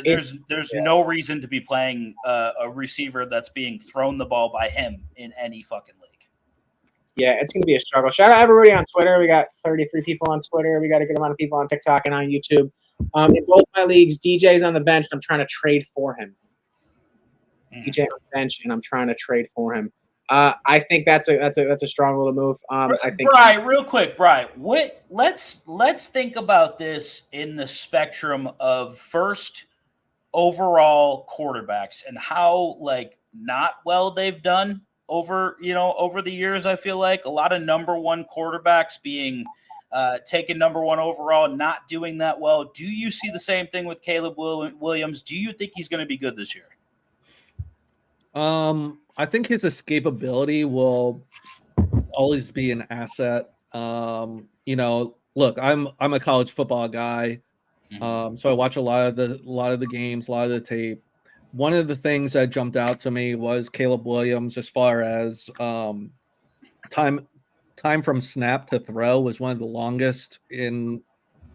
There's no reason to be playing a receiver that's being thrown the ball by him in any fucking league. Yeah, it's going to be a struggle. Shout out everybody on Twitter. We got 33 people on Twitter. We got a good amount of people on TikTok and on YouTube. In both my leagues, DJ's on the bench. I'm trying to trade for him. DJ on the bench, and I'm trying to trade for him. I think that's a strong little move. I think. Bri, real quick, Bri, let's think about this in the spectrum of first overall quarterbacks and how not well they've done over the years. I feel like a lot of number 1 quarterbacks being taken number 1 overall, not doing that well. Do you see the same thing with Caleb Williams? Do you think he's going to be good this year? I think his escapability will always be an asset. Look, I'm a college football guy, so I watch a lot of the games, a lot of the tape. One of the things that jumped out to me was Caleb Williams, as far as time from snap to throw, was one of the longest in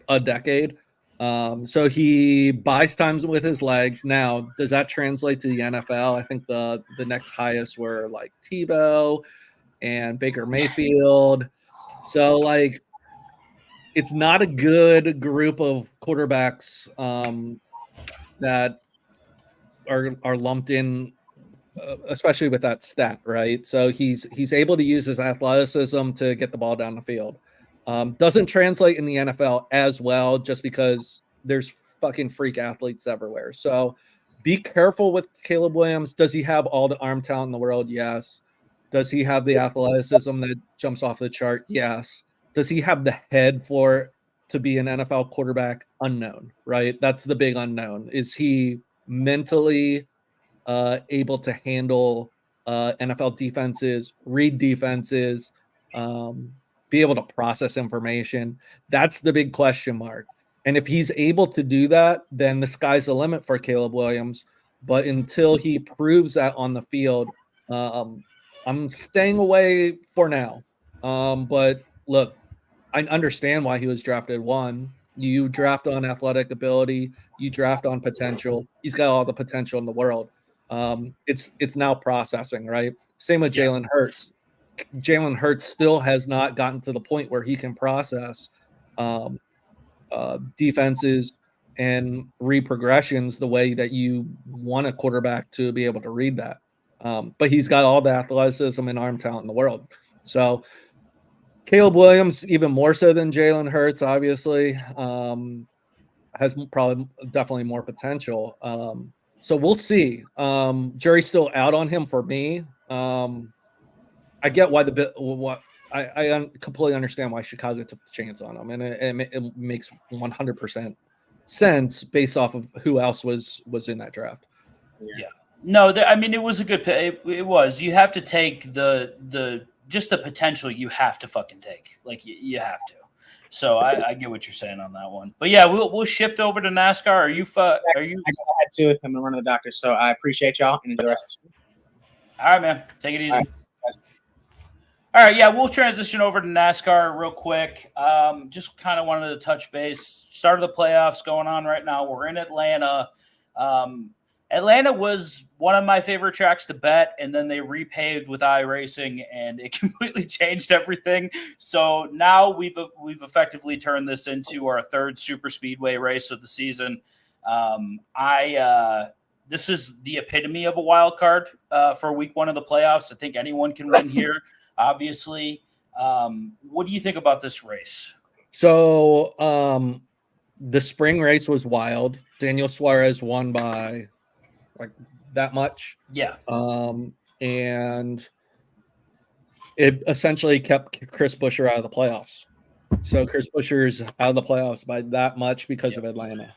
a decade. So he buys times with his legs. Now, does that translate to the NFL? I think the next highest were like Tebow and Baker Mayfield. So it's not a good group of quarterbacks that are lumped in, especially with that stat, right? So he's able to use his athleticism to get the ball down the field. Doesn't translate in the NFL as well, just because there's fucking freak athletes everywhere. So be careful with Caleb Williams. Does he have all the arm talent in the world? Yes. Does he have the athleticism that jumps off the chart? Yes. Does he have the head for to be an NFL quarterback? Unknown, right? That's the big unknown. Is he mentally able to handle NFL defenses, read defenses, be able to process information? That's the big question mark. And if he's able to do that, then the sky's the limit for Caleb Williams. But until he proves that on the field, I'm staying away for now. But look, I understand why he was drafted one. You draft on athletic ability, you draft on potential. He's got all the potential in the world. It's now processing, right? Same with Jalen Hurts. Jalen Hurts still has not gotten to the point where he can process um, defenses and read progressions the way that you want a quarterback to be able to read that. But he's got all the athleticism and arm talent in the world. So Caleb Williams, even more so than Jalen Hurts, obviously, has probably definitely more potential. So we'll see. Jury's still out on him for me. I get why I completely understand why Chicago took the chance on him, and it makes 100% sense based off of who else was in that draft. Yeah. No, I mean, it was a good pick. It was. You have to take the just the potential. You have to fucking take. Like you have to. So I get what you're saying on that one. But yeah, we'll shift over to NASCAR. Are you? I go ahead too. I'm gonna run to the doctor. So I appreciate y'all and enjoy the rest of the All right, man. Take it easy. All right. All right, yeah, we'll transition over to NASCAR real quick. Just kind of wanted to touch base. Start of the playoffs going on right now. We're in Atlanta. Atlanta was one of my favorite tracks to bet, and then they repaved with iRacing, and it completely changed everything. So now we've effectively turned this into our third super speedway race of the season. This is the epitome of a wild card for week one of the playoffs. I think anyone can win here. Obviously, what do you think about this race? So the spring race was wild. Daniel Suarez won by like that much. Yeah. And it essentially kept Chris Buescher out of the playoffs. So Chris Buescher's out of the playoffs by that much because of Atlanta.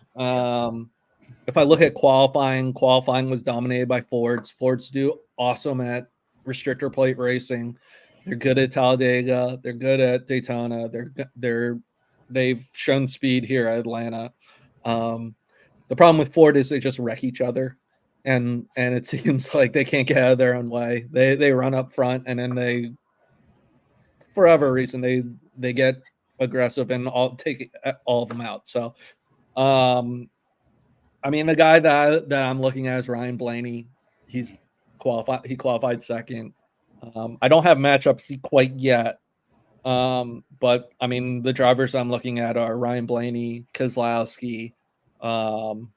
If I look at qualifying was dominated by Fords. Fords do awesome at restrictor plate racing. They're good at Talladega. They're good at Daytona. They've shown speed here at Atlanta. The problem with Ford is they just wreck each other, and it seems like they can't get out of their own way. They run up front, and then they, for whatever reason, they get aggressive and take all of them out. So, I mean, the guy that I'm looking at is Ryan Blaney. He's qualified. He qualified second. I don't have matchups quite yet, but I mean the drivers I'm looking at are Ryan Blaney, Keselowski, and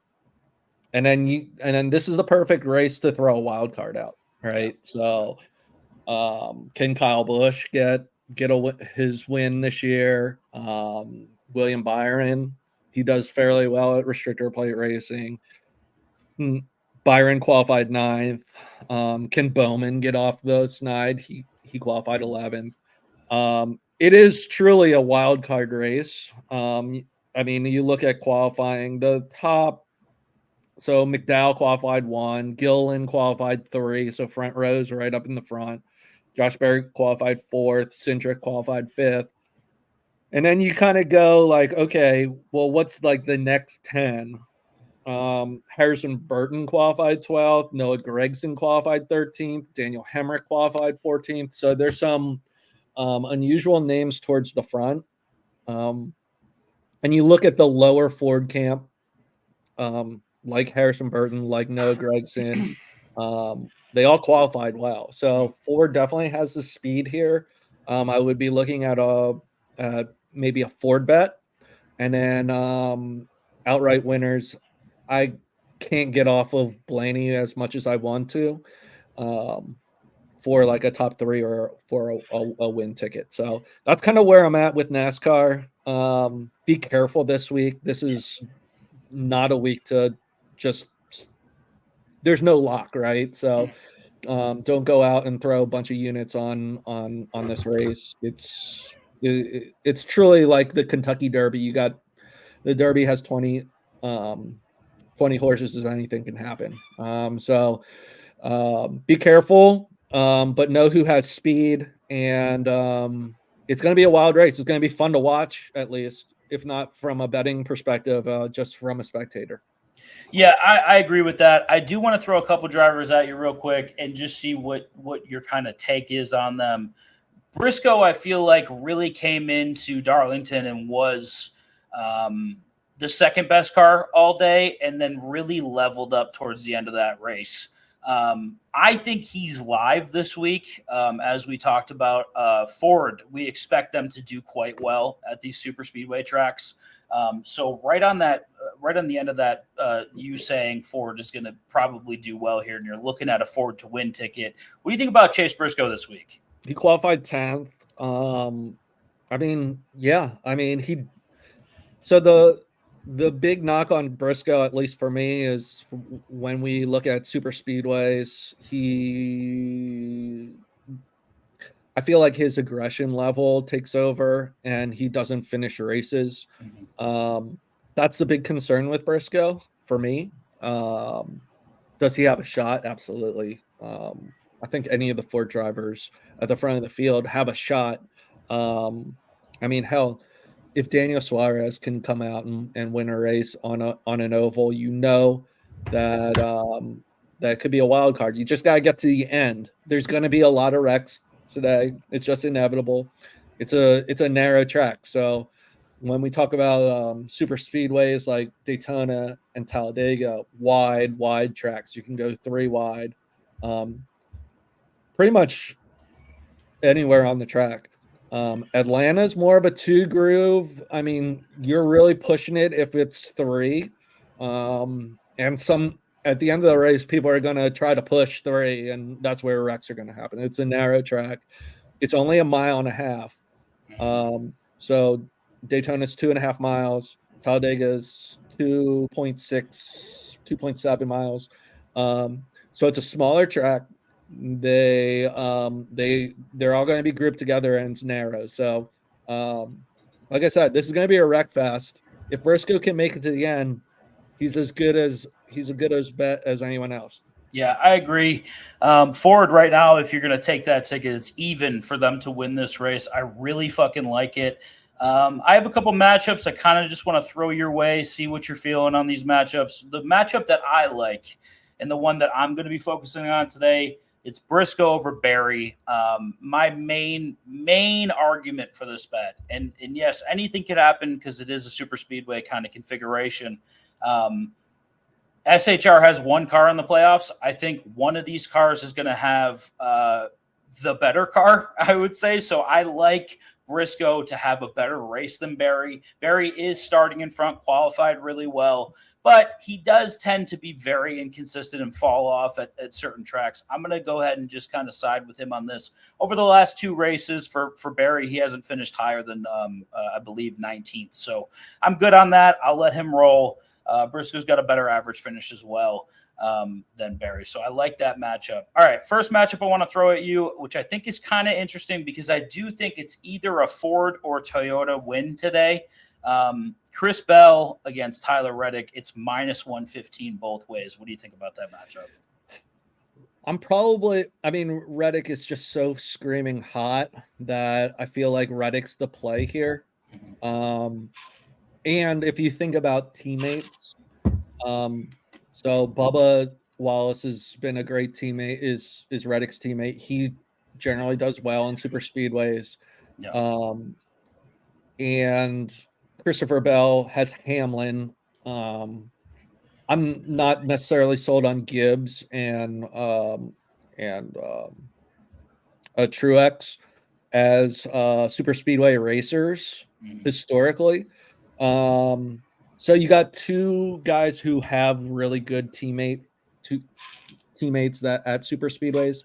then this is the perfect race to throw a wild card out, right? So, can Kyle Busch get his win this year? William Byron, he does fairly well at restrictor plate racing. Byron qualified 9th. Can Bowman get off the snide? He qualified 11th. It is truly a wild card race. I mean, you look at qualifying, the top. So McDowell qualified 1, Gillen qualified 3, so front rows right up in the front. Josh Berry qualified 4th, Cindric qualified 5th. And then you kind of go like, okay, well, what's like the next 10? Harrison Burton qualified 12th. Noah Gragson qualified 13th. Daniel Hemrick qualified 14th. So there's some unusual names towards the front. And you look at the lower Ford camp, like Harrison Burton, like Noah Gragson, they all qualified well. So Ford definitely has the speed here. I would be looking at maybe a Ford bet, and then outright winners. I can't get off of Blaney as much as I want to for like a top 3 or for a win ticket. So that's kind of where I'm at with NASCAR. Be careful this week. This is not a week to just – there's no lock, right? So Don't go out and throw a bunch of units on this race. It's truly like the Kentucky Derby. You got the Derby has 20 horses, as anything can happen. So be careful, but know who has speed, and it's going to be a wild race. It's going to be fun to watch, at least, if not from a betting perspective, just from a spectator. Yeah, I agree with that. I do want to throw a couple drivers at you real quick and just see what your kind of take is on them. Briscoe, I feel like, really came into Darlington and was the second best car all day, and then really leveled up towards the end of that race. I think he's live this week. As we talked about, Ford, we expect them to do quite well at these super speedway tracks. So right on the end of that, you saying Ford is going to probably do well here, and you're looking at a Ford to win ticket. What do you think about Chase Briscoe this week? He qualified 10th. I mean, yeah. I mean, so the big knock on Briscoe, at least for me, is when we look at super speedways, I feel like his aggression level takes over and he doesn't finish races. That's the big concern with Briscoe for me. Does he have a shot? Absolutely. I think any of the Ford drivers at the front of the field have a shot. I mean, hell, if Daniel Suarez can come out and win a race on an oval, that that could be a wild card. You just got to get to the end. There's going to be a lot of wrecks today. It's just inevitable. It's a narrow track. So when we talk about super speedways like Daytona and Talladega, wide tracks, you can go 3 wide, pretty much anywhere on the track. Atlanta's more of a 2 groove. I mean, you're really pushing it if it's 3. And some at the end of the race, people are going to try to push 3, and that's where wrecks are going to happen. It's a narrow track. It's only 1.5 miles. So Daytona's 2.5 miles. Talladega's 2.6, 2.7 miles. So it's a smaller track. They're all going to be grouped together and it's narrow. So, like I said, this is going to be a wreck fest. If Briscoe can make it to the end, he's a good as bet as anyone else. Yeah, I agree. Ford right now, if you're going to take that ticket, it's even for them to win this race. I really fucking like it. I have a couple matchups I kind of just want to throw your way, see what you're feeling on these matchups. The matchup that I like and the one that I'm going to be focusing on today, it's Briscoe over Barry. My main argument for this bet, and yes, anything could happen because it is a super speedway kind of configuration. SHR has 1 car in the playoffs. I think one of these cars is going to have the better car, I would say. So I like Briscoe to have a better race than Barry. Barry is starting in front, qualified really well, but he does tend to be very inconsistent and fall off at certain tracks. I'm going to go ahead and just kind of side with him on this. Over the last 2 races for Barry, he hasn't finished higher than, I believe, 19th. So I'm good on that. I'll let him roll. Briscoe's got a better average finish as well than Barry. So I like that matchup. All right, first matchup I want to throw at you, which I think is kind of interesting because I do think it's either a Ford or Toyota win today. Chris Bell against Tyler Reddick. It's -115 both ways. What do you think about that matchup? Reddick is just so screaming hot that I feel like Reddick's the play here. And if you think about teammates, so Bubba Wallace has been a great teammate, is Reddick's teammate. He generally does well in super speedways. Yeah. And Christopher Bell has Hamlin. I'm not necessarily sold on Gibbs and Truex as super speedway racers historically. So you got 2 guys who have really good teammates that at super speedways.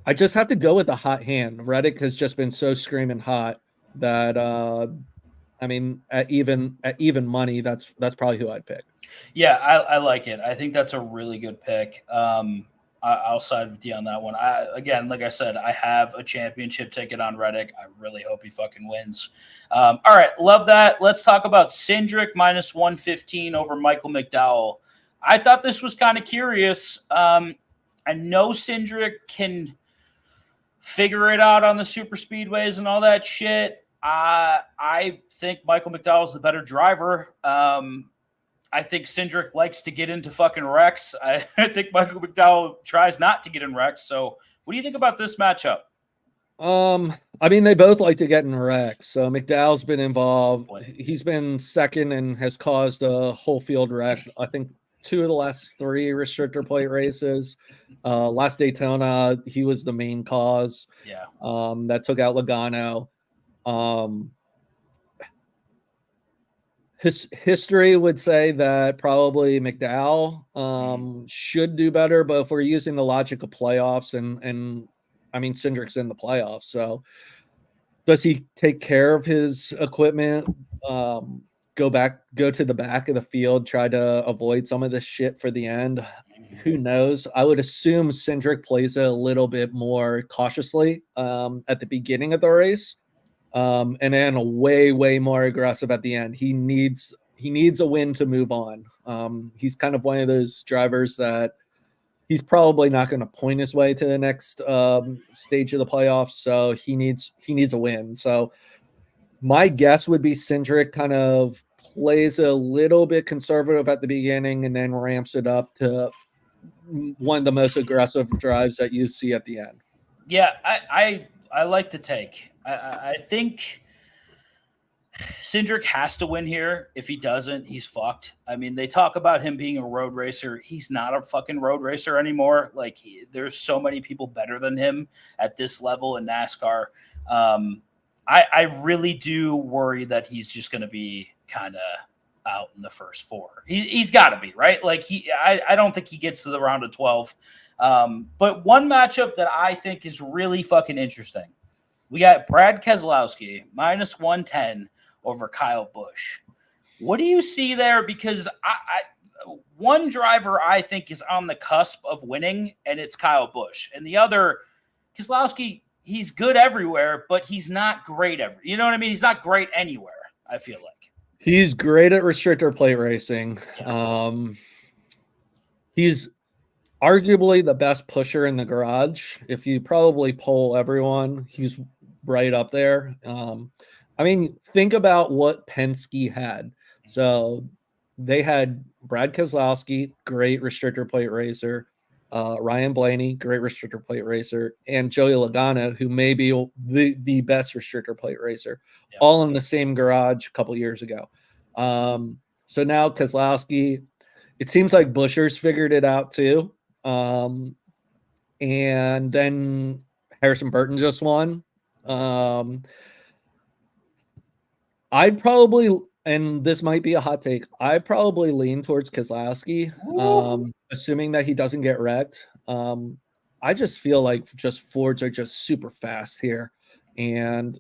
I just have to go with the hot hand. Reddick has just been so screaming hot that at even money, that's probably who I'd pick. Yeah, I like it. I think that's a really good pick. I'll side with you on that one. Again, like I said, I have a championship ticket on Reddick. I really hope he fucking wins. All right, love that. Let's talk about Cindric minus 115 over Michael McDowell. I thought this was kind of curious. I know Cindric can figure it out on the super speedways and all that shit. I think Michael McDowell is the better driver. I think Cindric likes to get into fucking wrecks. I think Michael McDowell tries not to get in wrecks. So what do you think about this matchup? I mean, they both like to get in wrecks. So McDowell's been involved. He's been second and has caused a whole field wreck. I think 2 of the last 3 restrictor plate races. Last Daytona, he was the main cause. Yeah. That took out Logano. His history would say that probably McDowell should do better, but if we're using the logic of playoffs and I mean Cindric's in the playoffs, so does he take care of his equipment? Go to the back of the field, try to avoid some of this shit for the end. Who knows? I would assume Cindric plays it a little bit more cautiously at the beginning of the race. And then way more aggressive at the end. He needs a win to move on. He's kind of one of those drivers that he's probably not going to point his way to the next stage of the playoffs. So he needs a win. So my guess would be Cindric kind of plays a little bit conservative at the beginning and then ramps it up to one of the most aggressive drives that you see at the end. Yeah, I like the take. I think Cindric has to win here. If he doesn't, he's fucked. I mean, they talk about him being a road racer. He's not a fucking road racer anymore. Like, there's so many people better than him at this level in NASCAR. I really do worry that he's just going to be kind of out in the first 4. He's got to be, right? Like, I don't think he gets to the round of 12. But one matchup that I think is really fucking interesting. We got Brad Keselowski minus 110 over Kyle Busch. What do you see there? Because one driver I think is on the cusp of winning, and it's Kyle Busch. And the other, Keselowski, he's good everywhere, but he's not great you know what I mean? He's not great anywhere, I feel like. He's great at restrictor plate racing. He's arguably the best pusher in the garage. If you probably poll everyone, he's right up there. I mean, think about what Penske had. So they had Brad Keselowski, great restrictor plate racer, Ryan Blaney, great restrictor plate racer, and Joey Logano, who may be the best restrictor plate racer, all in the same garage a couple years ago. So now Keselowski, it seems like Buescher's figured it out too. And then Harrison Burton just won. I'd probably, and this might be a hot take, I'd probably lean towards Keselowski, assuming that he doesn't get wrecked. I just feel like Fords are just super fast here. And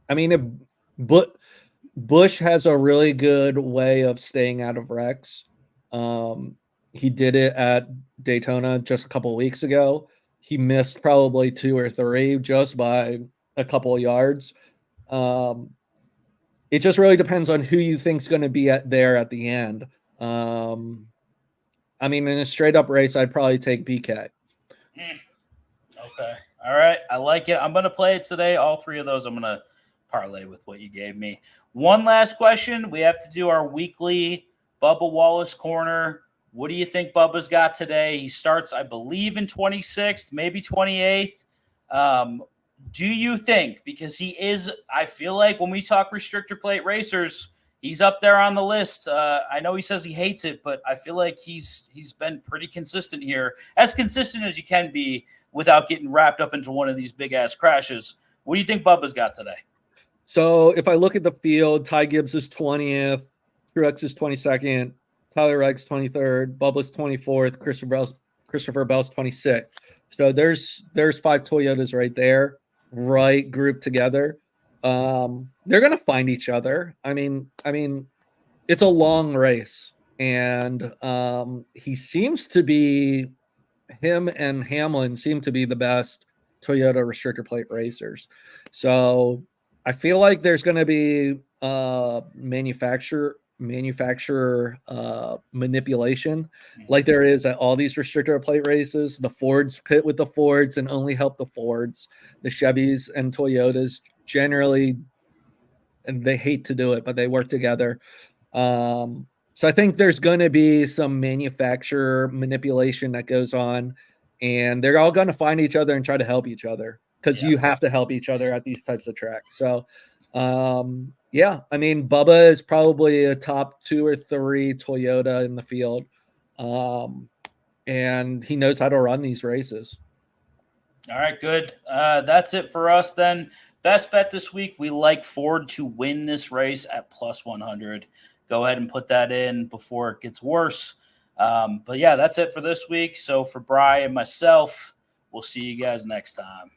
I mean, Busch has a really good way of staying out of wrecks. He did it at Daytona just a couple of weeks ago. He missed probably 2 or 3 just by a couple of yards. It just really depends on who you think is going to be there at the end. I mean, in a straight up race, I'd probably take BK. Okay. All right. I like it. I'm going to play it today. All 3 of those I'm going to parlay with what you gave me. One last question. We have to do our weekly Bubba Wallace corner. What do you think Bubba's got today? He starts, I believe, in 26th, maybe 28th. Do you think, because he is, I feel like when we talk restrictor plate racers, he's up there on the list. I know he says he hates it, but I feel like he's been pretty consistent here, as consistent as you can be without getting wrapped up into one of these big-ass crashes. What do you think Bubba's got today? So if I look at the field, Ty Gibbs is 20th, Truex is 22nd, Tyler Regg's 23rd, Bubba's 24th, Christopher Bell's 26th. So there's 5 Toyotas right there, right grouped together. They're gonna find each other. I mean, it's a long race, and he seems to be him and Hamlin seem to be the best Toyota restrictor plate racers. So I feel like there's going to be manufacturer manipulation like there is at all these restrictor plate races. The Fords pit with the Fords and only help the Fords. The Chevys and Toyotas generally, and they hate to do it, but they work together. So I think there's going to be some manufacturer manipulation that goes on, and they're all going to find each other and try to help each other because you have to help each other at these types of tracks. So, yeah, I mean, Bubba is probably a top 2 or 3 Toyota in the field, and he knows how to run these races. All right, good. That's it for us then. Best bet this week, we like Ford to win this race at plus 100. Go ahead and put that in before it gets worse. But yeah, that's it for this week. So for Bri and myself, we'll see you guys next time.